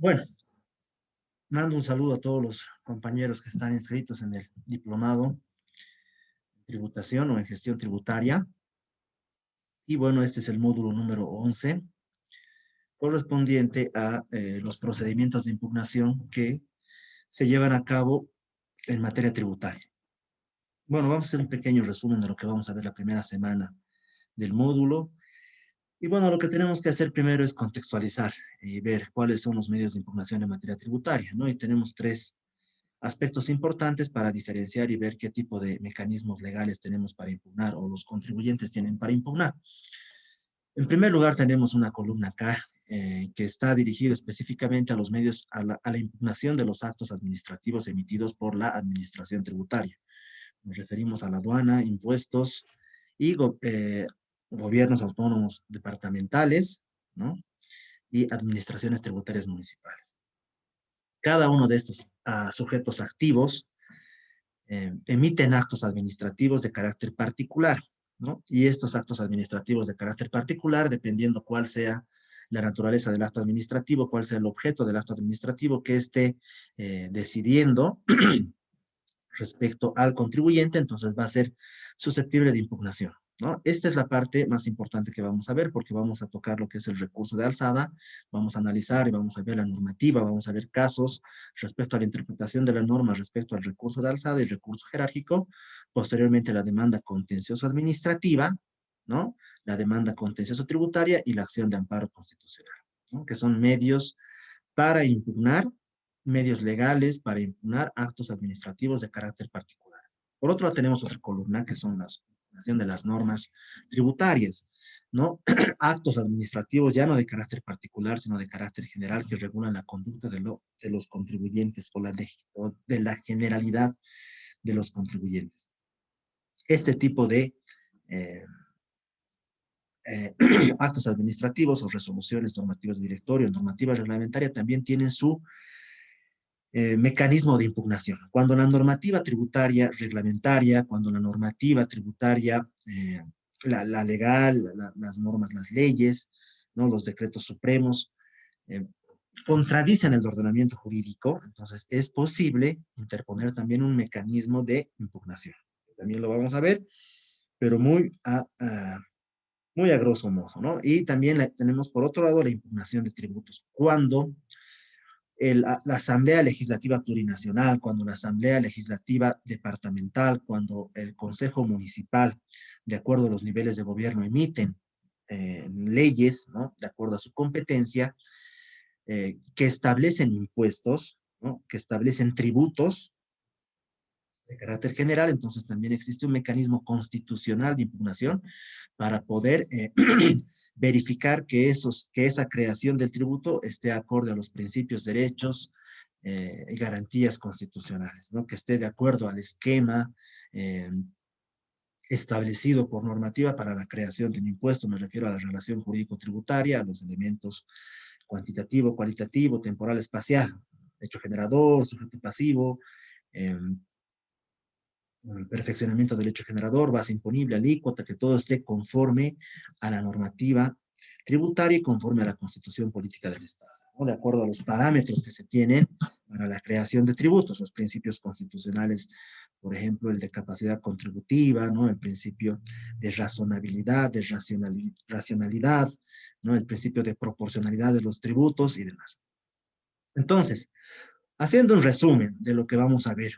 Bueno, mando un saludo a todos los compañeros que están inscritos en el diplomado en tributación o en gestión tributaria. Y bueno, este es el módulo número 11, correspondiente a los procedimientos de impugnación que se llevan a cabo en materia tributaria. Bueno, vamos a hacer un pequeño resumen de lo que vamos a ver la primera semana del módulo. Y bueno, lo que tenemos que hacer primero es contextualizar y ver cuáles son los medios de impugnación en materia tributaria, ¿no? Y tenemos tres aspectos importantes para diferenciar y ver qué tipo de mecanismos legales tenemos para impugnar o los contribuyentes tienen para impugnar. En primer lugar, tenemos una columna acá que está dirigida específicamente a los medios, a la impugnación de los actos administrativos emitidos por la administración tributaria. Nos referimos a la aduana, impuestos y gobiernos autónomos departamentales, ¿no? Y administraciones tributarias municipales. Cada uno de estos sujetos activos emiten actos administrativos de carácter particular, ¿no? Y estos actos administrativos de carácter particular, dependiendo cuál sea la naturaleza del acto administrativo, cuál sea el objeto del acto administrativo que esté decidiendo respecto al contribuyente, entonces va a ser susceptible de impugnación, ¿no? Esta es la parte más importante que vamos a ver porque vamos a tocar lo que es el recurso de alzada, vamos a analizar y vamos a ver la normativa, vamos a ver casos respecto a la interpretación de la norma respecto al recurso de alzada y recurso jerárquico, posteriormente la demanda contencioso administrativa, ¿no? La demanda contencioso tributaria y la acción de amparo constitucional, ¿no? Que son medios para impugnar, medios legales para impugnar actos administrativos de carácter particular. Por otro lado, tenemos otra columna que son las impugnación de las normas tributarias, ¿no? Actos administrativos ya no de carácter particular, sino de carácter general que regulan la conducta de los contribuyentes o de la generalidad de los contribuyentes. Este tipo de eh, actos administrativos o resoluciones normativas de directorio, normativa reglamentaria, también tienen su mecanismo de impugnación. Cuando la normativa tributaria reglamentaria, cuando la normativa tributaria, la legal, las normas, las leyes, ¿no? Los decretos supremos, eh, contradicen el ordenamiento jurídico, entonces es posible interponer también un mecanismo de impugnación. También lo vamos a ver, pero muy a grosso modo, ¿no? Y también tenemos por otro lado la impugnación de tributos. Cuando la Asamblea Legislativa Plurinacional, cuando la Asamblea Legislativa Departamental, cuando el Consejo Municipal, de acuerdo a los niveles de gobierno, emiten leyes, ¿no? De acuerdo a su competencia, que establecen impuestos, ¿no? Que establecen tributos de carácter general, entonces también existe un mecanismo constitucional de impugnación para poder verificar que esa creación del tributo esté acorde a los principios, derechos y garantías constitucionales, ¿no? Que esté de acuerdo al esquema establecido por normativa para la creación de un impuesto. Me refiero a la relación jurídico-tributaria, a los elementos cuantitativo, cualitativo, temporal, espacial, hecho generador, sujeto pasivo, eh, perfeccionamiento del hecho generador, base imponible, alícuota, que todo esté conforme a la normativa tributaria y conforme a la constitución política del Estado, ¿no? De acuerdo a los parámetros que se tienen para la creación de tributos, los principios constitucionales, por ejemplo, el de capacidad contributiva, ¿no? El principio de razonabilidad, de racionalidad, ¿no? El principio de proporcionalidad de los tributos y demás. Entonces, haciendo un resumen de lo que vamos a ver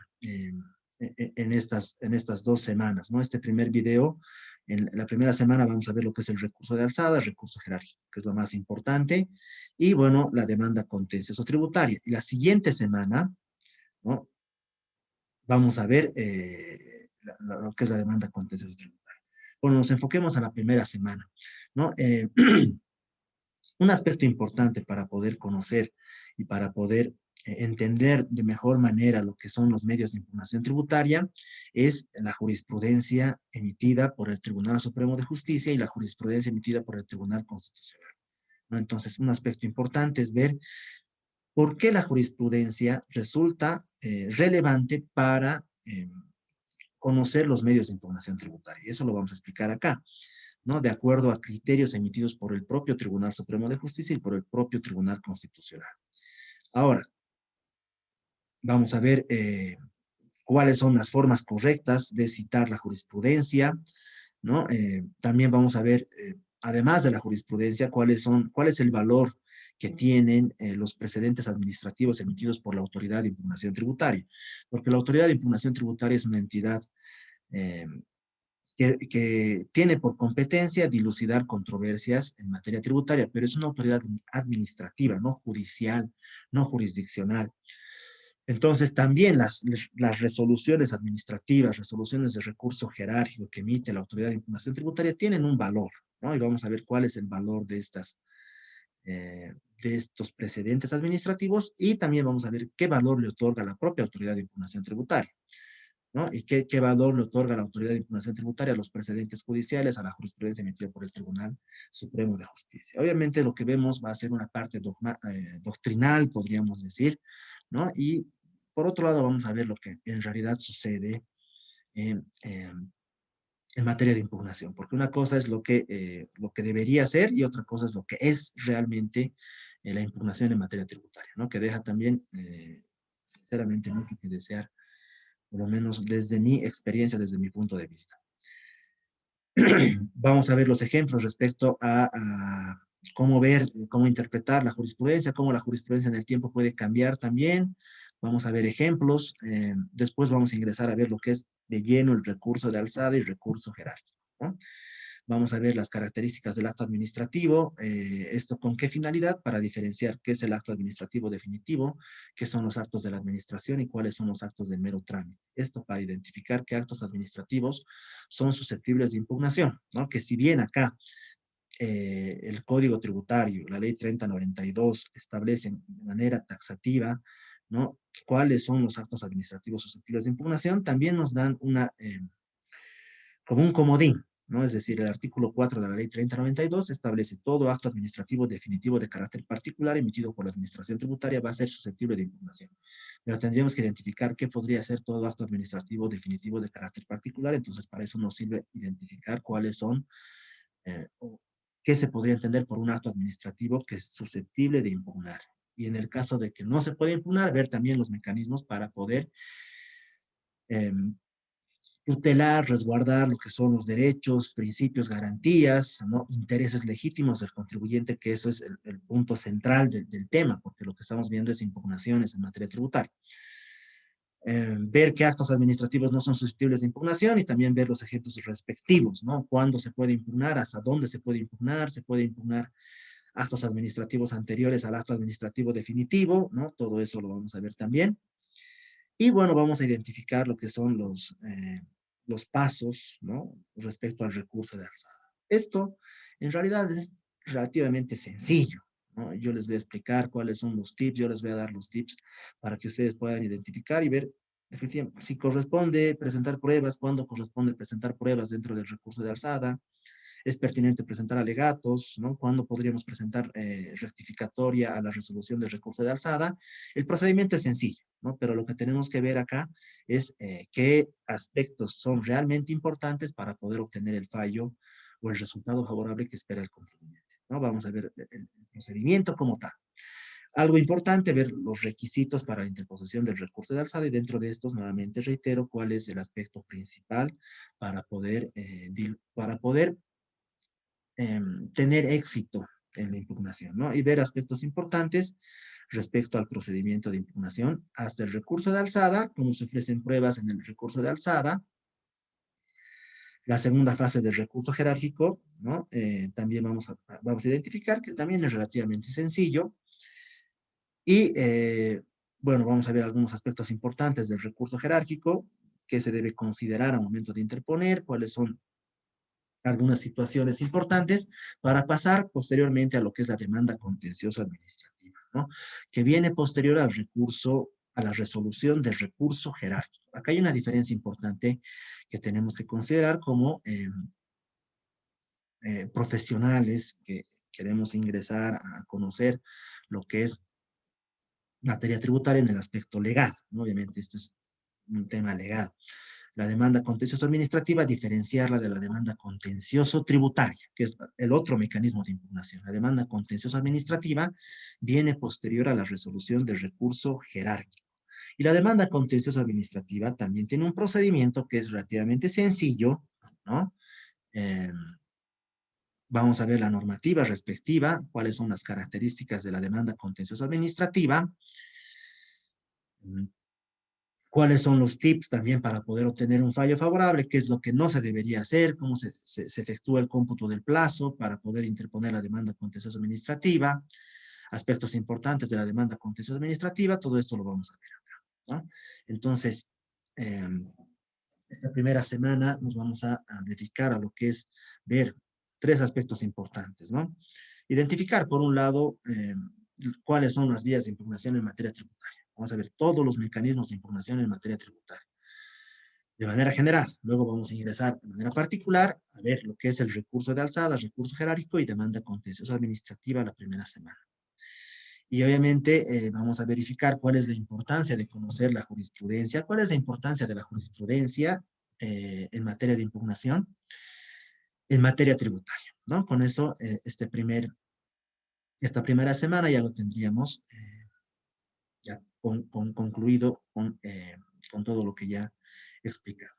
en estas 2 semanas, ¿no? Este primer video, en la primera semana vamos a ver lo que es el recurso de alzada, el recurso jerárquico, que es lo más importante, y bueno, la demanda contencioso tributaria. Y la siguiente semana, ¿no? Vamos a ver lo que es la demanda contencioso tributaria. Bueno, nos enfoquemos a la primera semana, ¿no? Un aspecto importante para poder conocer y para poder entender de mejor manera lo que son los medios de impugnación tributaria es la jurisprudencia emitida por el Tribunal Supremo de Justicia y la jurisprudencia emitida por el Tribunal Constitucional, ¿no? Entonces, un aspecto importante es ver por qué la jurisprudencia resulta relevante para conocer los medios de impugnación tributaria. Y eso lo vamos a explicar acá, ¿no? De acuerdo a criterios emitidos por el propio Tribunal Supremo de Justicia y por el propio Tribunal Constitucional. Ahora, vamos a ver cuáles son las formas correctas de citar la jurisprudencia, ¿no? También vamos a ver, además de la jurisprudencia, cuál es el valor que tienen los precedentes administrativos emitidos por la Autoridad de Impugnación Tributaria, porque la Autoridad de Impugnación Tributaria es una entidad eh, que tiene por competencia dilucidar controversias en materia tributaria, pero es una autoridad administrativa, no judicial, no jurisdiccional. Entonces, también las resoluciones administrativas, resoluciones de recurso jerárquico que emite la Autoridad de Impugnación Tributaria tienen un valor, ¿no? Y vamos a ver cuál es el valor de estos precedentes administrativos y también vamos a ver qué valor le otorga la propia Autoridad de Impugnación Tributaria, ¿no? Y qué valor le otorga la Autoridad de Impugnación Tributaria a los precedentes judiciales, a la jurisprudencia emitida por el Tribunal Supremo de Justicia. Obviamente lo que vemos va a ser una parte doctrinal, podríamos decir, ¿no? Y por otro lado vamos a ver lo que en realidad sucede en, en materia de impugnación, porque una cosa es lo que debería ser y otra cosa es lo que es realmente la impugnación en materia tributaria, ¿no? Que deja también, sinceramente, mucho que desear, por lo menos desde mi experiencia, desde mi punto de vista. Vamos a ver los ejemplos respecto a cómo ver, cómo interpretar la jurisprudencia, cómo la jurisprudencia en el tiempo puede cambiar también. Vamos a ver ejemplos. Después vamos a ingresar a ver lo que es de lleno el recurso de alzada y recurso jerárquico, ¿no? Vamos a ver las características del acto administrativo. ¿Esto con qué finalidad? Para diferenciar qué es el acto administrativo definitivo, qué son los actos de la administración y cuáles son los actos de mero trámite. Esto para identificar qué actos administrativos son susceptibles de impugnación, ¿no? Que si bien acá el Código Tributario, la Ley 3092, establecen de manera taxativa, ¿no? Cuáles son los actos administrativos susceptibles de impugnación, también nos dan como un comodín, ¿no? Es decir, el artículo 4 de la Ley 3092 establece todo acto administrativo definitivo de carácter particular emitido por la Administración Tributaria va a ser susceptible de impugnación. Pero tendríamos que identificar qué podría ser todo acto administrativo definitivo de carácter particular, entonces para eso nos sirve identificar cuáles son, o qué se podría entender por un acto administrativo que es susceptible de impugnar. Y en el caso de que no se puede impugnar, ver también los mecanismos para poder eh, tutelar, resguardar lo que son los derechos, principios, garantías, ¿no? Intereses legítimos del contribuyente, que eso es el punto central del tema, porque lo que estamos viendo es impugnaciones en materia tributaria. Ver qué actos administrativos no son susceptibles de impugnación y también ver los ejemplos respectivos, ¿no? Cuándo se puede impugnar, hasta dónde se puede impugnar actos administrativos anteriores al acto administrativo definitivo, ¿no? Todo eso lo vamos a ver también. Y bueno, vamos a identificar lo que son los pasos, ¿no? Respecto al recurso de alzada. Esto en realidad es relativamente sencillo, ¿no? Yo les voy a explicar cuáles son los tips, yo les voy a dar los tips para que ustedes puedan identificar y ver efectivamente si corresponde presentar pruebas, cuándo corresponde presentar pruebas dentro del recurso de alzada, es pertinente presentar alegatos, ¿no? ¿Cuándo podríamos presentar rectificatoria a la resolución del recurso de alzada? El procedimiento es sencillo, ¿no? Pero lo que tenemos que ver acá es qué aspectos son realmente importantes para poder obtener el fallo o el resultado favorable que espera el contribuyente, ¿no? Vamos a ver el procedimiento como tal. Algo importante, ver los requisitos para la interposición del recurso de alzada y dentro de estos, nuevamente reitero, cuál es el aspecto principal para poder tener éxito en la impugnación, ¿no? Y ver aspectos importantes respecto al procedimiento de impugnación hasta el recurso de alzada, cómo se ofrecen pruebas en el recurso de alzada, la segunda fase del recurso jerárquico, ¿no? También vamos a identificar que también es relativamente sencillo y, bueno, vamos a ver algunos aspectos importantes del recurso jerárquico, qué se debe considerar al momento de interponer, cuáles son algunas situaciones importantes para pasar posteriormente a lo que es la demanda contencioso administrativa, ¿no? Que viene posterior al recurso, a la resolución del recurso jerárquico. Acá hay una diferencia importante que tenemos que considerar como profesionales que queremos ingresar a conocer lo que es materia tributaria en el aspecto legal, ¿no? Obviamente esto es un tema legal. La demanda contencioso administrativa, diferenciarla de la demanda contencioso tributaria, que es el otro mecanismo de impugnación. La demanda contencioso administrativa viene posterior a la resolución del recurso jerárquico. Y la demanda contencioso administrativa también tiene un procedimiento que es relativamente sencillo, ¿no? Eh, Vamos a ver la normativa respectiva, cuáles son las características de la demanda contencioso administrativa, cuáles son los tips también para poder obtener un fallo favorable, qué es lo que no se debería hacer, cómo se efectúa el cómputo del plazo para poder interponer la demanda contencioso administrativa, aspectos importantes de la demanda contencioso administrativa, todo esto lo vamos a ver acá, ¿no? Entonces, eh, esta primera semana nos vamos a dedicar a lo que es ver tres aspectos importantes, ¿no? Identificar, por un lado, cuáles son las vías de impugnación en materia tributaria. Vamos a ver todos los mecanismos de impugnación en materia tributaria. De manera general, luego vamos a ingresar de manera particular a ver lo que es el recurso de alzada, recurso jerárquico y demanda contenciosa administrativa la primera semana. Y obviamente vamos a verificar cuál es la importancia de conocer la jurisprudencia, cuál es la importancia de la jurisprudencia en materia de impugnación, en materia tributaria, ¿no? Con eso, esta primera semana ya lo tendríamos ya concluido con todo lo que ya he explicado.